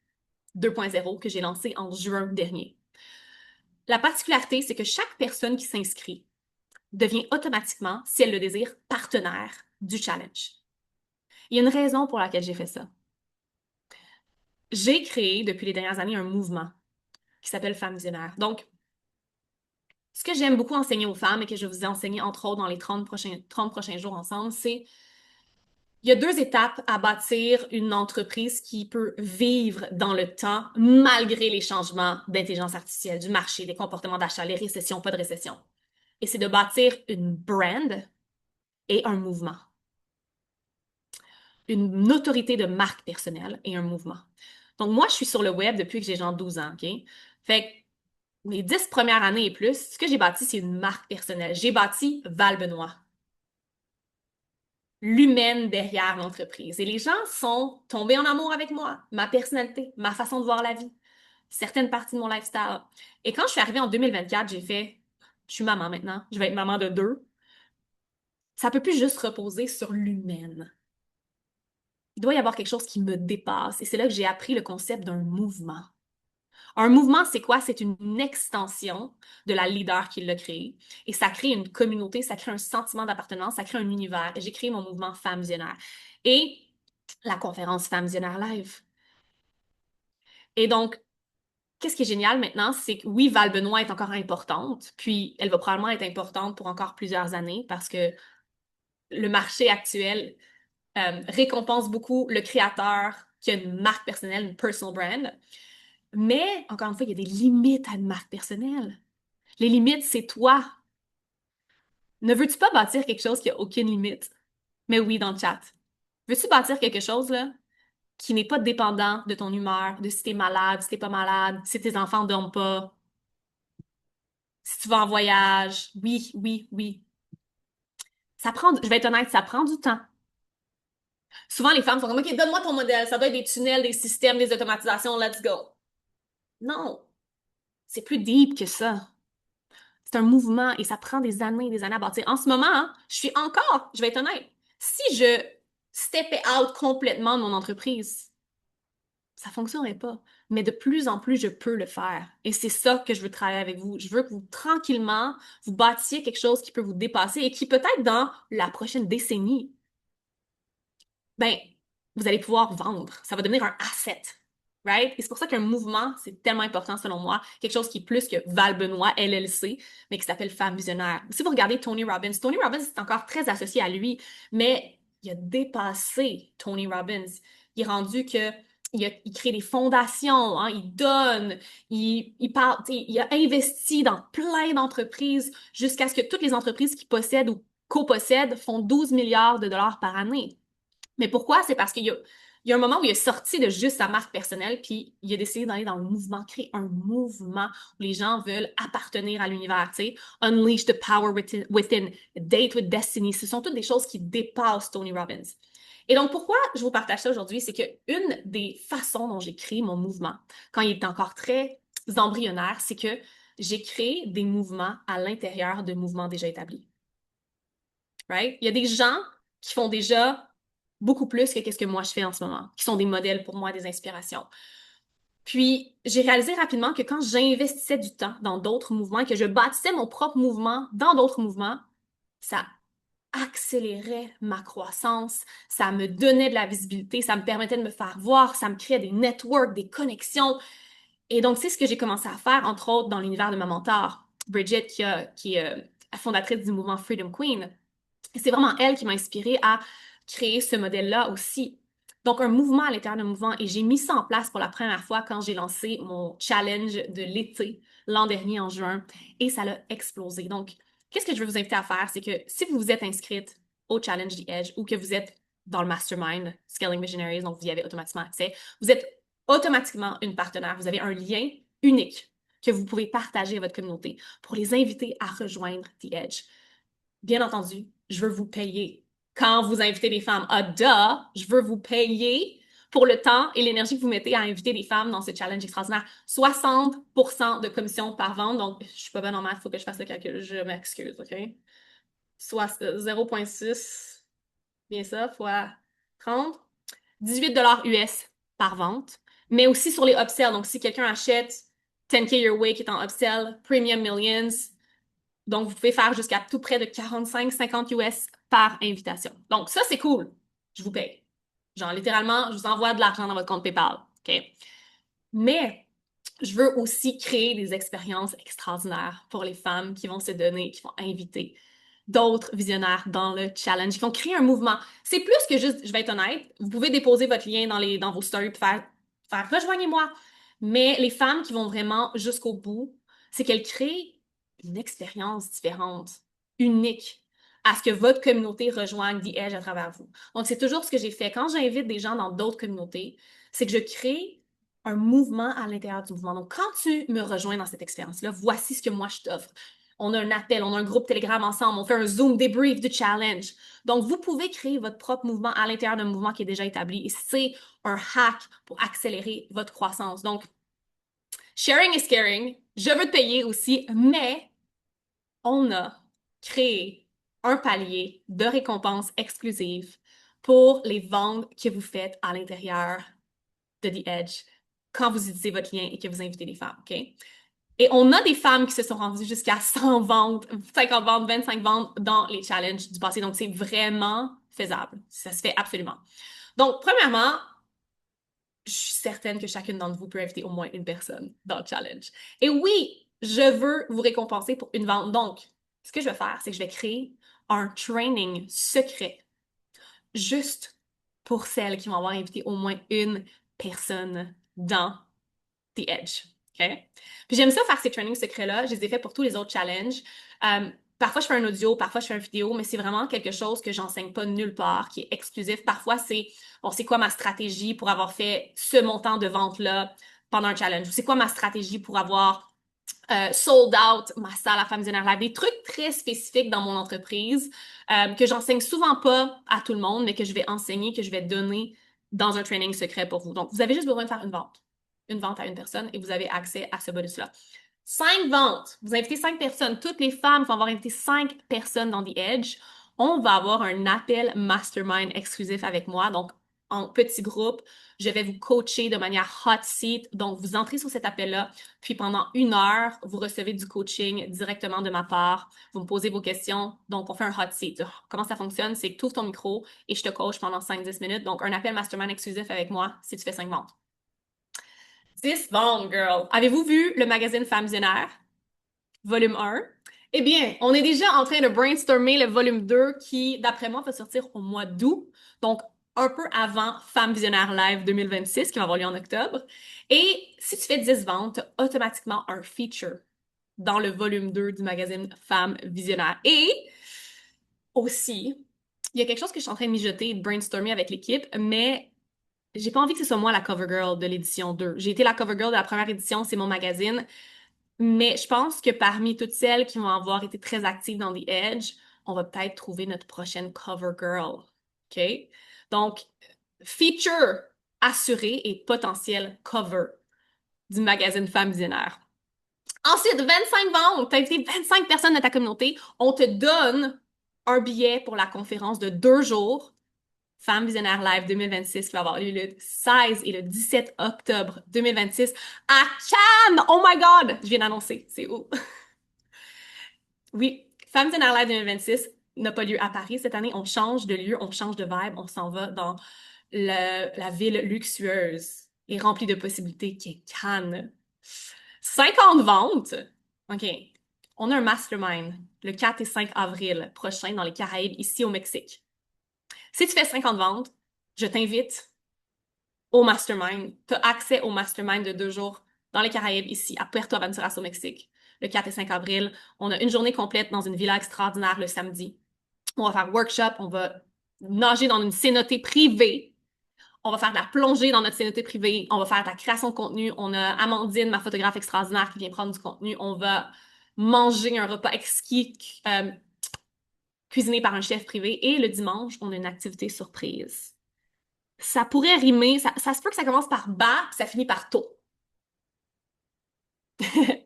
Speaker 1: 2.0 que j'ai lancé en juin dernier. La particularité, c'est que chaque personne qui s'inscrit devient automatiquement, si elle le désire, partenaire du challenge. Il y a une raison pour laquelle j'ai fait ça. J'ai créé depuis les dernières années un mouvement qui s'appelle Femmes Visionnaires. Donc, ce que j'aime beaucoup enseigner aux femmes et que je vous ai enseigné entre autres dans les 30 prochains jours ensemble, c'est il y a 2 étapes à bâtir une entreprise qui peut vivre dans le temps malgré les changements d'intelligence artificielle, du marché, des comportements d'achat, les récessions, pas de récession. Et c'est de bâtir une brand et un mouvement. Une autorité de marque personnelle et un mouvement. Donc moi, je suis sur le web depuis que j'ai genre 12 ans, OK? Fait que les 10 premières années et plus, ce que j'ai bâti, c'est une marque personnelle. J'ai bâti Val-Benoît, l'humaine derrière l'entreprise. Et les gens sont tombés en amour avec moi, ma personnalité, ma façon de voir la vie, certaines parties de mon lifestyle. Et quand je suis arrivée en 2024, j'ai fait, je suis maman maintenant, je vais être maman de 2. Ça peut plus juste reposer sur l'humaine. Il doit y avoir quelque chose qui me dépasse. Et c'est là que j'ai appris le concept d'un mouvement. Un mouvement, c'est quoi? C'est une extension de la leader qui l'a créé. Et ça crée une communauté, ça crée un sentiment d'appartenance, ça crée un univers. Et j'ai créé mon mouvement Femmes Visionnaires. Et la conférence Femmes Visionnaires Live. Et donc, qu'est-ce qui est génial maintenant, c'est que oui, Val-Benoît est encore importante, puis elle va probablement être importante pour encore plusieurs années parce que le marché actuel récompense beaucoup le créateur qui a une marque personnelle, une personal brand. Mais, encore une fois, il y a des limites à une marque personnelle. Les limites, c'est toi. Ne veux-tu pas bâtir quelque chose qui a aucune limite? Mais oui, dans le chat. Veux-tu bâtir quelque chose, là, qui n'est pas dépendant de ton humeur, de si t'es malade, si t'es pas malade, si tes enfants dorment pas, si tu vas en voyage? Oui, oui, oui. Je vais être honnête, ça prend du temps. Souvent, les femmes sont comme, OK, donne-moi ton modèle. Ça doit être des tunnels, des systèmes, des automatisations, let's go. Non, c'est plus deep que ça. C'est un mouvement et ça prend des années à bâtir. En ce moment, hein, je vais être honnête, si je steppais out complètement de mon entreprise, ça fonctionnerait pas. Mais de plus en plus, je peux le faire. Et c'est ça que je veux travailler avec vous. Je veux que vous, tranquillement, vous bâtissiez quelque chose qui peut vous dépasser et qui peut-être dans la prochaine décennie, ben, vous allez pouvoir vendre. Ça va devenir un asset. Right? Et c'est pour ça qu'un mouvement, c'est tellement important selon moi. Quelque chose qui est plus que Val-Benoît, LLC, mais qui s'appelle Femme Visionnaire. Si vous regardez Tony Robbins est encore très associé à lui, mais il a dépassé Tony Robbins. Il est rendu que il crée des fondations, hein, il donne, il parle, il a investi dans plein d'entreprises jusqu'à ce que toutes les entreprises qu'il possède ou copossède font 12 milliards de dollars par année. Mais pourquoi? C'est parce il y a un moment où il est sorti de juste sa marque personnelle, puis il a décidé d'aller dans le mouvement, créer un mouvement où les gens veulent appartenir à l'univers, tu sais. Unleash the power within, date with destiny. Ce sont toutes des choses qui dépassent Tony Robbins. Et donc, pourquoi je vous partage ça aujourd'hui? C'est que une des façons dont j'ai créé mon mouvement, quand il était encore très embryonnaire, c'est que j'ai créé des mouvements à l'intérieur de mouvements déjà établis. Right? Il y a des gens qui font déjà beaucoup plus que qu'est-ce que moi je fais en ce moment, qui sont des modèles pour moi, des inspirations. Puis, j'ai réalisé rapidement que quand j'investissais du temps dans d'autres mouvements, que je bâtissais mon propre mouvement dans d'autres mouvements, ça accélérait ma croissance, ça me donnait de la visibilité, ça me permettait de me faire voir, ça me créait des networks, des connexions. Et donc, c'est ce que j'ai commencé à faire, entre autres, dans l'univers de ma mentor, Bridget, qui est la fondatrice du mouvement Freedom Queen. Et c'est vraiment elle qui m'a inspirée à créer ce modèle-là aussi. Donc, un mouvement à l'intérieur d'un mouvement. Et j'ai mis ça en place pour la première fois quand j'ai lancé mon challenge de l'été l'an dernier en juin. Et ça l'a explosé. Donc, qu'est-ce que je veux vous inviter à faire? C'est que si vous vous êtes inscrite au Challenge The Edge ou que vous êtes dans le Mastermind Scaling Visionaries, donc vous y avez automatiquement accès, vous êtes automatiquement une partenaire. Vous avez un lien unique que vous pouvez partager à votre communauté pour les inviter à rejoindre The Edge. Bien entendu, je veux vous payer. Quand vous invitez des femmes à je veux vous payer pour le temps et l'énergie que vous mettez à inviter des femmes dans ce challenge extraordinaire. 60% de commission par vente, donc je suis pas bonne en maths, il faut que je fasse le calcul, je m'excuse, OK? Soit 0,6, bien ça, fois 30, 18 US par vente, mais aussi sur les upsells. Donc, si quelqu'un achète 10K Your Way qui est en upsell, Premium Millions, donc, vous pouvez faire jusqu'à tout près de 45-50 US par invitation. Donc, ça, c'est cool. Je vous paye. Genre, littéralement, je vous envoie de l'argent dans votre compte PayPal. OK? Mais, je veux aussi créer des expériences extraordinaires pour les femmes qui vont se donner, qui vont inviter d'autres visionnaires dans le challenge, qui vont créer un mouvement. C'est plus que juste, je vais être honnête, vous pouvez déposer votre lien dans vos stories et faire rejoignez-moi. Mais les femmes qui vont vraiment jusqu'au bout, c'est qu'elles créent une expérience différente, unique, à ce que votre communauté rejoigne The Edge à travers vous. Donc, c'est toujours ce que j'ai fait. Quand j'invite des gens dans d'autres communautés, c'est que je crée un mouvement à l'intérieur du mouvement. Donc, quand tu me rejoins dans cette expérience-là, voici ce que moi je t'offre. On a un appel, on a un groupe Telegram ensemble, on fait un Zoom débrief du challenge. Donc, vous pouvez créer votre propre mouvement à l'intérieur d'un mouvement qui est déjà établi et c'est un hack pour accélérer votre croissance. Donc, sharing is caring. Je veux te payer aussi, mais on a créé un palier de récompenses exclusives pour les ventes que vous faites à l'intérieur de The Edge quand vous utilisez votre lien et que vous invitez des femmes, OK? Et on a des femmes qui se sont rendues jusqu'à 100 ventes, 50 ventes, 25 ventes dans les challenges du passé. Donc, c'est vraiment faisable. Ça se fait absolument. Donc, premièrement, je suis certaine que chacune d'entre vous peut inviter au moins une personne dans le challenge. Et oui, je veux vous récompenser pour une vente. Donc, ce que je vais faire, c'est que je vais créer un training secret juste pour celles qui vont avoir invité au moins une personne dans The Edge. OK? Puis j'aime ça faire ces trainings secrets-là. Je les ai faits pour tous les autres challenges. Parfois, je fais un audio, parfois, je fais une vidéo, mais c'est vraiment quelque chose que j'enseigne pas nulle part, qui est exclusif. Parfois, c'est, bon, c'est quoi ma stratégie pour avoir fait ce montant de vente-là pendant un challenge? Ou c'est quoi ma stratégie pour avoir sold out ma salle à Femmes Visionnaires Live? Des trucs très spécifiques dans mon entreprise que j'enseigne souvent pas à tout le monde, mais que je vais enseigner, que je vais donner dans un training secret pour vous. Donc, vous avez juste besoin de faire une vente à une personne et vous avez accès à ce bonus-là. 5 ventes. Vous invitez 5 personnes. Toutes les femmes vont avoir invité 5 personnes dans The Edge. On va avoir un appel mastermind exclusif avec moi. Donc, en petit groupe, je vais vous coacher de manière hot seat. Donc, vous entrez sur cet appel-là, puis pendant 1 heure, vous recevez du coaching directement de ma part. Vous me posez vos questions. Donc, on fait un hot seat. Comment ça fonctionne? C'est que tu ouvres ton micro et je te coach pendant 5-10 minutes. Donc, un appel mastermind exclusif avec moi si tu fais 5 ventes. 10 ventes, girl. Avez-vous vu le magazine Femmes Visionnaires, volume 1? Eh bien, on est déjà en train de brainstormer le volume 2 qui, d'après moi, va sortir au mois d'août. Donc, un peu avant Femmes Visionnaires Live 2026, qui va avoir lieu en octobre. Et si tu fais 10 ventes, tu as automatiquement un feature dans le volume 2 du magazine Femmes Visionnaires. Et aussi, il y a quelque chose que je suis en train de mijoter et de brainstormer avec l'équipe, mais j'ai pas envie que ce soit moi la cover girl de l'édition 2. J'ai été la cover girl de la première édition, c'est mon magazine, mais je pense que parmi toutes celles qui vont avoir été très actives dans The Edge, on va peut-être trouver notre prochaine cover girl. OK? Donc, feature assuré et potentiel cover du magazine Femmes Visionnaires. Ensuite, 25 ventes. T'as invité 25 personnes de ta communauté. On te donne un billet pour la conférence de 2 jours Femmes Visionnaires Live 2026 qui va avoir lieu le 16 et le 17 octobre 2026 à Cannes! Oh my God! Je viens d'annoncer. C'est où? Oui, Femmes Visionnaires Live 2026 n'a pas lieu à Paris cette année. On change de lieu, on change de vibe. On s'en va dans la ville luxueuse et remplie de possibilités qui est Cannes. 50 ventes! OK. On a un mastermind le 4 et 5 avril prochain dans les Caraïbes, ici au Mexique. Si tu fais 50 ventes, je t'invite au mastermind. Tu as accès au mastermind de 2 jours dans les Caraïbes, ici, à Puerto Aventuras, au Mexique, le 4 et 5 avril. On a une journée complète dans une villa extraordinaire le samedi. On va faire workshop, on va nager dans une cénotée privée. On va faire de la plongée dans notre cénotée privée. On va faire de la création de contenu. On a Amandine, ma photographe extraordinaire, qui vient prendre du contenu. On va manger un repas exquis cuisiné par un chef privé. Et le dimanche, on a une activité surprise. Ça pourrait rimer, ça se peut que ça commence par bas, puis ça finit par tôt.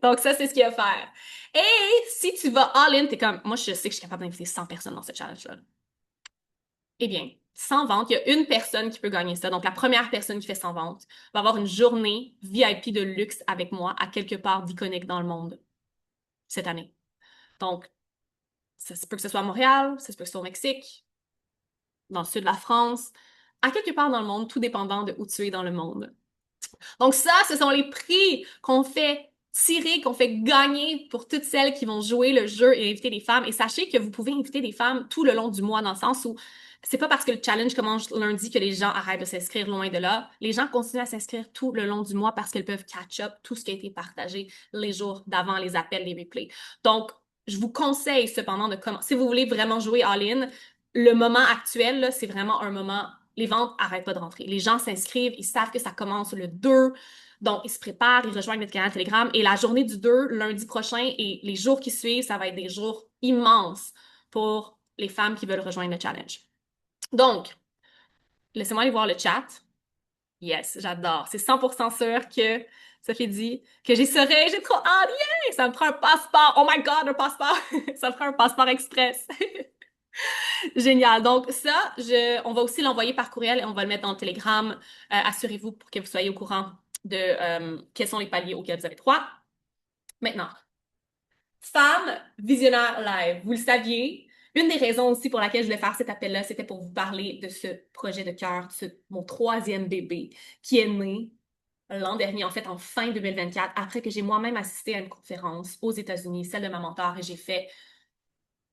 Speaker 1: Donc ça, c'est ce qu'il y a à faire. Et si tu vas all-in, t'es comme, moi je sais que je suis capable d'inviter 100 personnes dans ce challenge-là. Eh bien, 100 ventes, il y a une personne qui peut gagner ça. Donc la première personne qui fait 100 ventes va avoir une journée VIP de luxe avec moi à quelque part d'iconique dans le monde cette année. Donc, ça se peut que ce soit à Montréal, ça se peut que ce soit au Mexique, dans le sud de la France, à quelque part dans le monde, tout dépendant de où tu es dans le monde. Donc ça, ce sont les prix qu'on fait tirer, qu'on fait gagner pour toutes celles qui vont jouer le jeu et inviter des femmes. Et sachez que vous pouvez inviter des femmes tout le long du mois, dans le sens où c'est pas parce que le challenge commence lundi que les gens arrêtent de s'inscrire, loin de là. Les gens continuent à s'inscrire tout le long du mois parce qu'elles peuvent catch up tout ce qui a été partagé les jours d'avant, les appels, les replays. Donc, je vous conseille cependant de commencer. Si vous voulez vraiment jouer all-in, le moment actuel, là, c'est vraiment un moment. Les ventes arrêtent pas de rentrer. Les gens s'inscrivent, ils savent que ça commence le 2. Donc, ils se préparent, ils rejoignent notre canal Telegram. Et la journée du 2, lundi prochain, et les jours qui suivent, ça va être des jours immenses pour les femmes qui veulent rejoindre le challenge. Donc, laissez-moi aller voir le chat. Yes, j'adore. C'est 100% sûr que Sophie dit que j'y serai. J'ai trop hâte. Yeah! Ça me prend un passeport. Oh my God, un passeport. Ça me prend un passeport express. Génial. Donc ça, on va aussi l'envoyer par courriel et on va le mettre dans le Telegram. Assurez-vous pour que vous soyez au courant de quels sont les paliers auxquels vous avez droit. Maintenant, Femmes Visionnaires Live. Vous le saviez, Une des raisons aussi pour laquelle je voulais faire cet appel-là, c'était pour vous parler de ce projet de cœur, mon troisième bébé qui est né l'an dernier, en fait, en fin 2024, après que j'ai moi-même assisté à une conférence aux États-Unis, celle de ma mentor, et j'ai fait,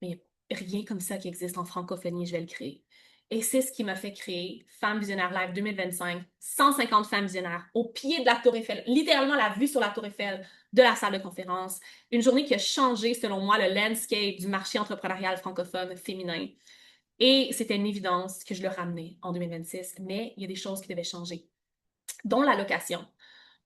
Speaker 1: mais rien comme ça qui existe en francophonie, je vais le créer. Et c'est ce qui m'a fait créer Femmes Visionnaires Live 2025, 150 femmes visionnaires au pied de la Tour Eiffel, littéralement la vue sur la Tour Eiffel de la salle de conférence. Une journée qui a changé, selon moi, le landscape du marché entrepreneurial francophone féminin. Et c'était une évidence que je le ramenais en 2026, mais il y a des choses qui devaient changer, dont la location.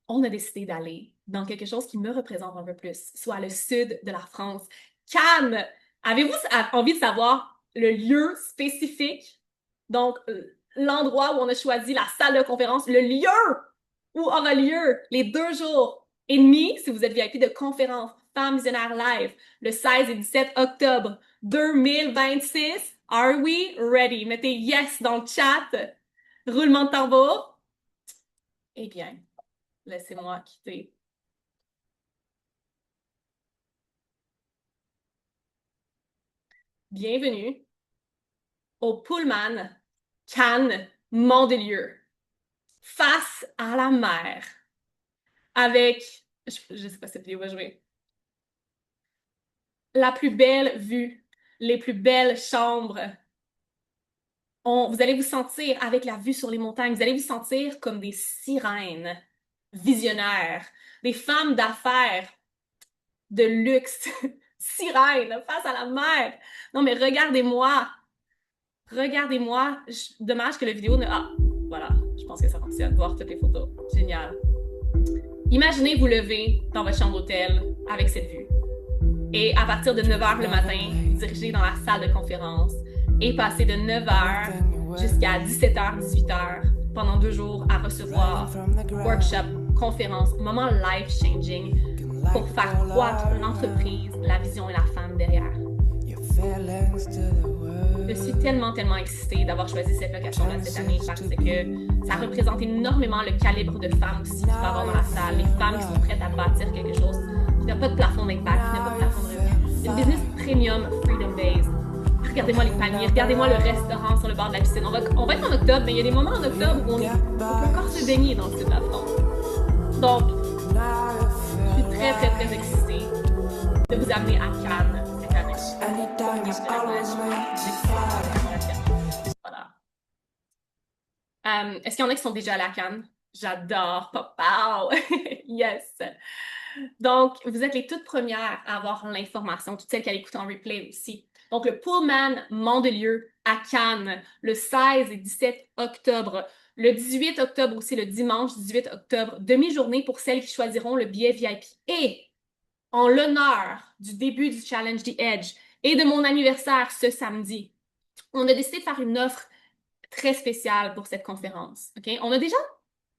Speaker 1: On a décidé d'aller dans quelque chose qui me représente un peu plus, soit le sud de la France, Cannes. Avez-vous envie de savoir le lieu spécifique? Donc, l'endroit où on a choisi la salle de conférence, le lieu où aura lieu les 2 jours et demi, si vous êtes VIP de conférence Femmes Visionnaires Live, le 16 et 17 octobre 2026. Are we ready? Mettez yes dans le chat. Roulement de tambour. Eh bien, laissez-moi quitter. Bienvenue au Pullman Cannes Mandelieu, face à la mer, avec, je sais pas si cette vidéo va jouer, la plus belle vue, les plus belles chambres. Vous allez vous sentir avec la vue sur les montagnes, vous allez vous sentir comme des sirènes visionnaires, des femmes d'affaires de luxe, sirènes face à la mer. Non mais regardez-moi, regardez-moi. Dommage que la vidéo ne... Ah, voilà, je pense que ça fonctionne. Voir toutes les photos. Génial. Imaginez vous lever dans votre chambre d'hôtel avec cette vue. Et à partir de 9h le matin, diriger dans la salle de conférence et passer de 9h jusqu'à 17h, 18h pendant 2 jours à recevoir workshop, conférences, moments life-changing pour faire croître une entreprise, la vision et la femme derrière. Je suis tellement excitée d'avoir choisi cette location-là cette année parce que ça représente énormément le calibre de femmes aussi qu'il faut avoir dans la salle. Les femmes qui sont prêtes à bâtir quelque chose qui n'a pas de plafond d'impact, qui n'a pas de plafond de revenu. Une business premium, freedom-based. Regardez-moi les paniers, regardez-moi le restaurant sur le bord de la piscine. On va être en octobre, mais il y a des moments en octobre où on peut encore se baigner dans le sud de la France. Donc, je suis très excitée de vous amener à Cannes cette année. Voilà. Est-ce qu'il y en a qui sont déjà allés à Cannes? J'adore. Pow! Yes! Donc, vous êtes les toutes premières à avoir l'information, toutes celles qui l'écoutent en replay aussi. Donc, le Pullman Mandelieu à Cannes, le 16 et 17 octobre. Le 18 octobre aussi, le dimanche 18 octobre, demi-journée pour celles qui choisiront le billet VIP. Et en l'honneur du début du Challenge The Edge et de mon anniversaire ce samedi, on a décidé de faire une offre très spéciale pour cette conférence. Okay? On a déjà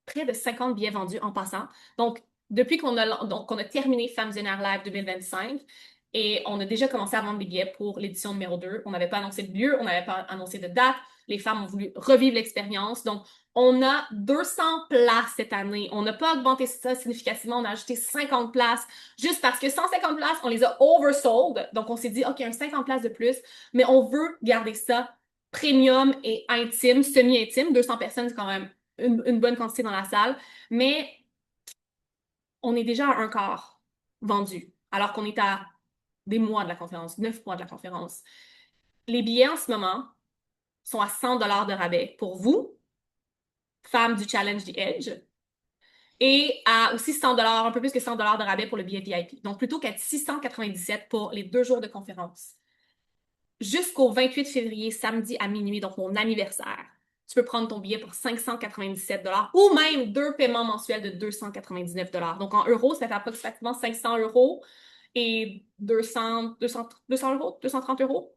Speaker 1: près de 50 billets vendus en passant. Donc, depuis qu'on a terminé Femmes Visionnaires Live 2025, et on a déjà commencé à vendre des billets pour l'édition numéro 2. On n'avait pas annoncé de lieu, on n'avait pas annoncé de date. Les femmes ont voulu revivre l'expérience. Donc, on a 200 places cette année. On n'a pas augmenté ça significativement. On a ajouté 50 places juste parce que 150 places, on les a oversold. Donc, on s'est dit, OK, un 50 places de plus, mais on veut garder ça premium et intime, semi-intime. 200 personnes, c'est quand même une bonne quantité dans la salle. Mais on est déjà à un quart vendu, alors qu'on est à des mois de la conférence, 9 mois de la conférence. Les billets en ce moment sont à 100 $ de rabais pour vous, femmes du Challenge The Edge, et à aussi 100 $, un peu plus que 100 $ de rabais pour le billet VIP. Donc, plutôt qu'à 697 pour les 2 jours de conférence. Jusqu'au 28 février, samedi à minuit, donc mon anniversaire, tu peux prendre ton billet pour 597 $ ou même 2 paiements mensuels de 299 $. Donc, en euros, ça fait approximativement 500 € et 230 €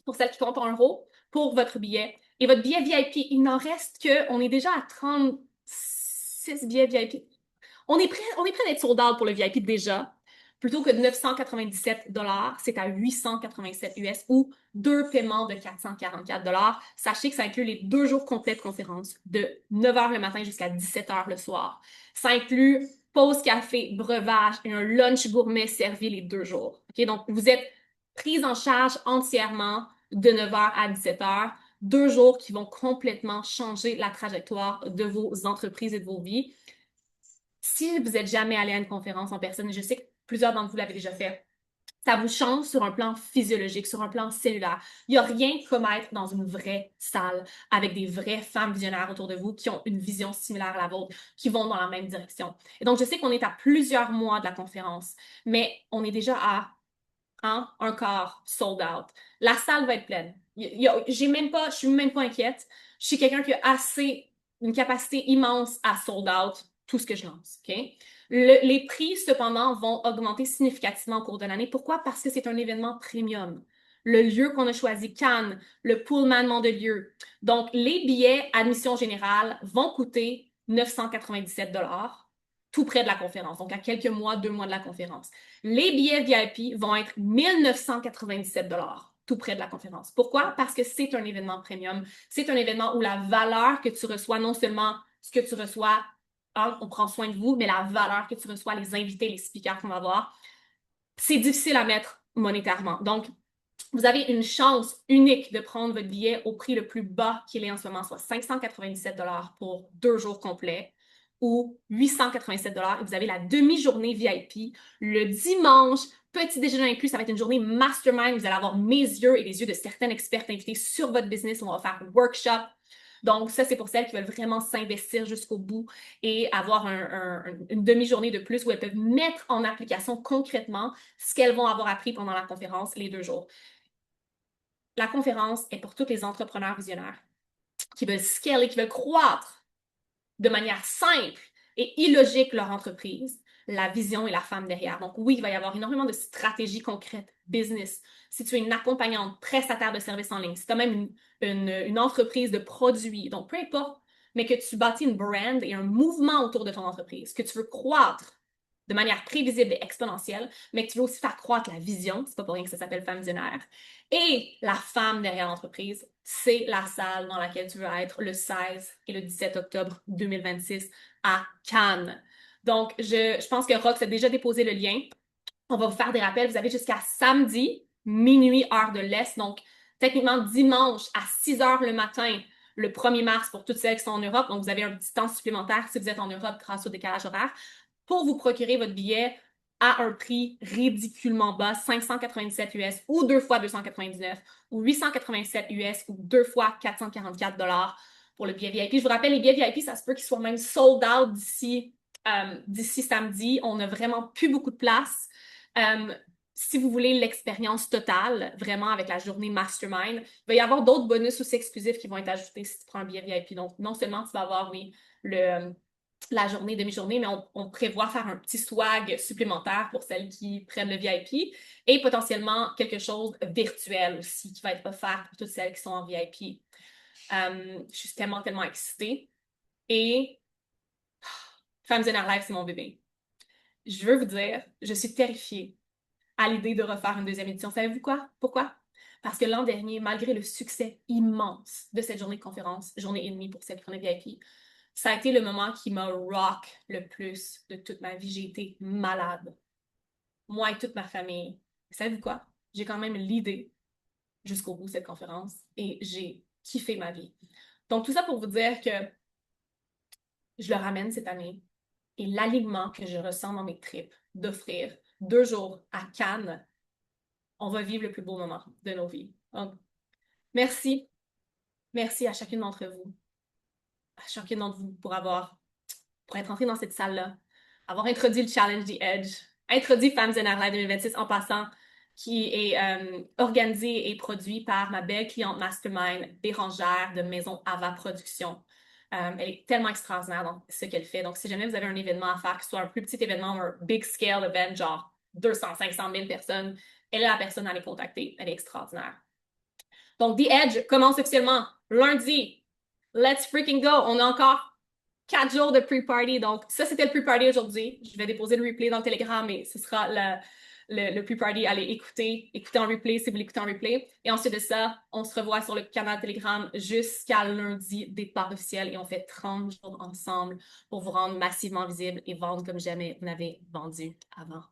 Speaker 1: pour celles qui comptent en euros pour votre billet. Et votre billet VIP, il n'en reste que, on est déjà à 36 billets VIP. On est prêt d'être sold out pour le VIP déjà. Plutôt que de 997 $, c'est à 887 US ou 2 paiements de 444 $. Sachez que ça inclut les 2 jours complets de conférence de 9h le matin jusqu'à 17h le soir. Ça inclut pause café, breuvage et un lunch gourmet servi les 2 jours. Okay? Donc, vous êtes prise en charge entièrement. de 9h à 17h. 2 jours qui vont complètement changer la trajectoire de vos entreprises et de vos vies. Si vous n'êtes jamais allé à une conférence en personne, je sais que plusieurs d'entre vous l'avez déjà fait, ça vous change sur un plan physiologique, sur un plan cellulaire. Il n'y a rien comme être dans une vraie salle avec des vraies femmes visionnaires autour de vous qui ont une vision similaire à la vôtre, qui vont dans la même direction. Et donc, je sais qu'on est à plusieurs mois de la conférence, mais on est déjà à un quart sold out. La salle va être pleine. J'ai même pas, je suis même pas inquiète. Je suis quelqu'un qui a une capacité immense à sold out tout ce que je lance. OK? Les prix, cependant, vont augmenter significativement au cours de l'année. Pourquoi? Parce que c'est un événement premium. Le lieu qu'on a choisi, Cannes, le Pullman Mandelieu. Donc, les billets admission générale vont coûter 997 tout près de la conférence. Donc, à quelques mois, 2 mois de la conférence. Les billets VIP vont être 1997 tout près de la conférence. Pourquoi? Parce que c'est un événement premium. C'est un événement où la valeur que tu reçois, non seulement ce que tu reçois, on prend soin de vous, mais la valeur que tu reçois, les invités, les speakers qu'on va voir, c'est difficile à mettre monétairement. Donc, vous avez une chance unique de prendre votre billet au prix le plus bas qu'il est en ce moment, soit 597 pour 2 jours complets ou 887 et vous avez la demi-journée VIP le dimanche, petit déjeuner inclus, ça va être une journée mastermind, vous allez avoir mes yeux et les yeux de certains experts invités sur votre business, on va faire un workshop. Donc ça, c'est pour celles qui veulent vraiment s'investir jusqu'au bout et avoir une demi-journée de plus où elles peuvent mettre en application concrètement ce qu'elles vont avoir appris pendant la conférence les 2 jours. La conférence est pour tous les entrepreneurs visionnaires qui veulent scaler, qui veulent croître de manière simple et illogique leur entreprise, la vision et la femme derrière. Donc oui, il va y avoir énormément de stratégies concrètes, business. Si tu es une accompagnante, prestataire de services en ligne, si tu as même une entreprise de produits, donc peu importe, mais que tu bâtis une brand et un mouvement autour de ton entreprise, que tu veux croître de manière prévisible et exponentielle, mais que tu veux aussi faire croître la vision, c'est pas pour rien que ça s'appelle femme visionnaire, et la femme derrière l'entreprise, c'est la salle dans laquelle tu veux être le 16 et le 17 octobre 2026 à Cannes. Donc, je pense que Rox a déjà déposé le lien. On va vous faire des rappels. Vous avez jusqu'à samedi, minuit, heure de l'Est. Donc, techniquement, dimanche à 6 heures le matin, le 1er mars pour toutes celles qui sont en Europe. Donc, vous avez un petit temps supplémentaire si vous êtes en Europe grâce au décalage horaire pour vous procurer votre billet à un prix ridiculement bas, 597 US ou 2 fois 299 ou 887 US ou 2 fois 444 pour le billet VIP. Je vous rappelle, les billets VIP, ça se peut qu'ils soient même sold out d'ici samedi. On n'a vraiment plus beaucoup de place. Si vous voulez l'expérience totale, vraiment avec la journée Mastermind, il va y avoir d'autres bonus aussi exclusifs qui vont être ajoutés si tu prends un billet VIP. Donc, non seulement tu vas avoir, oui, la journée, demi-journée, mais on prévoit faire un petit swag supplémentaire pour celles qui prennent le VIP et potentiellement quelque chose virtuel aussi qui va être offert pour toutes celles qui sont en VIP. Je suis tellement, tellement excitée. Et Femmes Génère Live, c'est mon bébé. Je veux vous dire, je suis terrifiée à l'idée de refaire une deuxième édition. Savez-vous quoi? Pourquoi? Parce que l'an dernier, malgré le succès immense de cette journée de conférence, journée et demie pour celles qui prenaient VIP, ça a été le moment qui m'a rock le plus de toute ma vie. J'ai été malade. Moi et toute ma famille. Savez-vous quoi? J'ai quand même l'idée jusqu'au bout de cette conférence et j'ai kiffé ma vie. Donc, tout ça pour vous dire que je le ramène cette année et l'alignement que je ressens dans mes tripes d'offrir 2 jours à Cannes, on va vivre le plus beau moment de nos vies. Donc, merci. Merci à chacune d'entre vous, à chacune d'entre vous pour être entré dans cette salle-là, avoir introduit le Challenge The Edge, introduit Femmes Génère Live 2026 en passant, qui est organisé et produit par ma belle cliente Mastermind, Bérangère de Maison Ava Productions. Elle est tellement extraordinaire dans ce qu'elle fait. Donc, si jamais vous avez un événement à faire, que ce soit un plus petit événement ou un big scale event, genre 200, 500 000 personnes, elle est la personne à les contacter. Elle est extraordinaire. Donc, The Edge commence officiellement lundi. Let's freaking go! On a encore 4 jours de pre-party. Donc, ça, c'était le pre-party aujourd'hui. Je vais déposer le replay dans le Telegram, mais ce sera le pre-party. Allez, écoutez en replay si vous l'écoutez en replay. Et ensuite de ça, on se revoit sur le canal Telegram jusqu'à lundi, départ officiel. Et on fait 30 jours ensemble pour vous rendre massivement visible et vendre comme jamais vous n'avez vendu avant.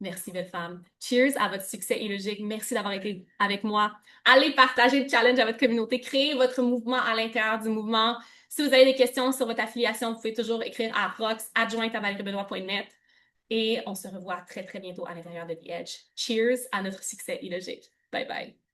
Speaker 1: Merci, belle femme. Cheers à votre succès illogique. Merci d'avoir été avec moi. Allez partager le challenge à votre communauté. Créez votre mouvement à l'intérieur du mouvement. Si vous avez des questions sur votre affiliation, vous pouvez toujours écrire à rox@valeriebenoit.net et on se revoit très, très bientôt à l'intérieur de The Edge. Cheers à notre succès illogique. Bye bye.